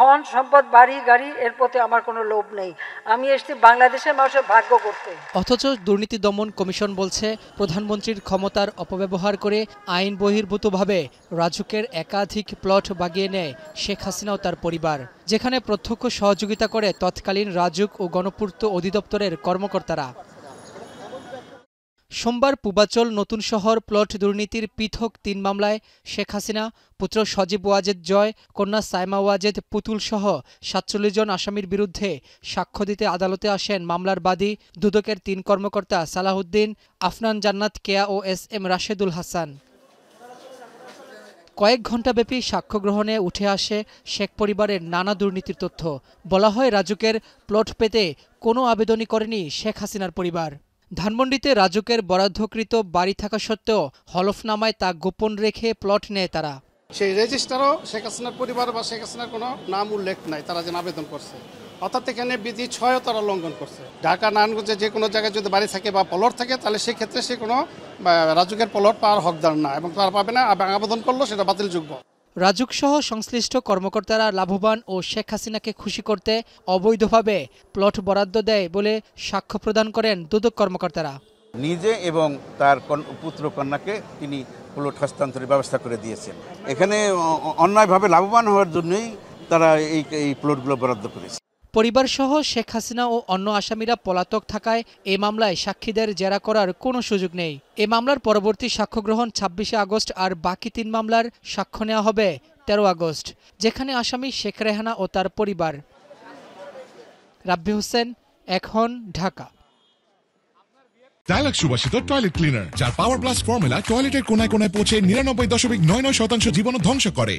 ধন সম্পদ বাড়ি গাড়ি এর প্রতি আমার কোনো লোভ নেই। আমি এসেছি বাংলাদেশের মানুষের ভাগ্য করতে। অথচ দুর্নীতি দমন কমিশন বলছে প্রধানমন্ত্রীর ক্ষমতার অপব্যবহার করে আইন বহির্ভূতভাবে রাজুকের একাধিক প্লট বাগিয়ে নেয় শেখ হাসিনা ও তার পরিবার, যেখানে প্রত্যক্ষ সহযোগিতা করে তৎকালীন রাজুক ও গণপূর্ত অধিদপ্তরের কর্মকর্তারা। সোমবার পূর্বাচল নতুন শহর প্লট দুর্নীতির পৃথক ৩ মামলায় শেখ হাসিনা, পুত্র সজীব ওয়াজেদ জয়, কন্যা সাইমা ওয়াজেদ পুতুল সহ ৪৭ জন আসামির বিরুদ্ধে সাক্ষ্য দিতে আদালতে আসেন মামলার বাদী দুদকের ৩ কর্মকর্তা সালাহউদ্দিন, আফনান জান্নাত কেয়া ও এস.এম. রাশেদুল হাসান। কয়েক ঘণ্টাব্যাপী সাক্ষ্য গ্রহণে উঠে আসে শেখ পরিবারের নানা দুর্নীতির তথ্য। বলা হয়, রাজুকের প্লট পেতে কোনো আবেদনই করেনি শেখ হাসিনার পরিবার। ধানমন্ডিতে রাজুকের বরাদ্দকৃত বাড়ি থাকা সত্ত্বেও হলফনামায় তা গোপন রেখে প্লট নেয় তারা। সেই রেজিস্টারও শেখ হাসিনার পরিবার বা শেখ হাসিনার কোনো নাম উল্লেখ নাই তারা যেন আবেদন করছে, অর্থাৎ এখানে বিধি ৬ও তারা লঙ্ঘন করছে। ঢাকা নারায়ণগঞ্জে যে কোনো জায়গায় যদি বাড়ি থাকে বা প্লট থাকে তাহলে সেক্ষেত্রে সে কোনো রাজুকের প্লট পাওয়ার হকদার না এবং তারা পাবে না, আবেদন করলেও সেটা বাতিলযোগ্য। রাজুক সহ সংশ্লিষ্ট কর্মকর্তারা লাভবান ও শেখ হাসিনাকে খুশি করতে অবৈধভাবে প্লট বরাদ্দ দেয় বলে সাক্ষ্য প্রদান করেন দুদক কর্মকর্তারা। নিজে এবং তার পুত্র কন্যাকে তিনি প্লট হস্তান্তরের ব্যবস্থা করে দিয়েছেন। এখানে অন্যায়ভাবে লাভবান হওয়ার জন্যই তারা এই প্লটগুলো বরাদ্দ করেছে। পরিবারসহ শেখ হাসিনা ও অন্য আসামিরা পলাতক থাকায় এ মামলায় সাক্ষীদের জেরা করার কোনো সুযোগ নেই। এ মামলার পরবর্তী সাক্ষ্য গ্রহণ ২৬শে আগস্ট আর বাকি ৩ মামলার সাক্ষ্য নেওয়া হবে ১৩ আগস্ট, যেখানে আসামি শেখ রেহানা ও তার পরিবার। রাব্বি হোসেন, এখন, ঢাকা। ডায়ালগ সুবাসিত টয়লেট ক্লিনার, যার পাওয়ার প্লাস ফর্মুলা টয়লেটের কোনায় কোনায় পৌঁছে ৯৯.৯৯% জীবাণু ধ্বংস করে।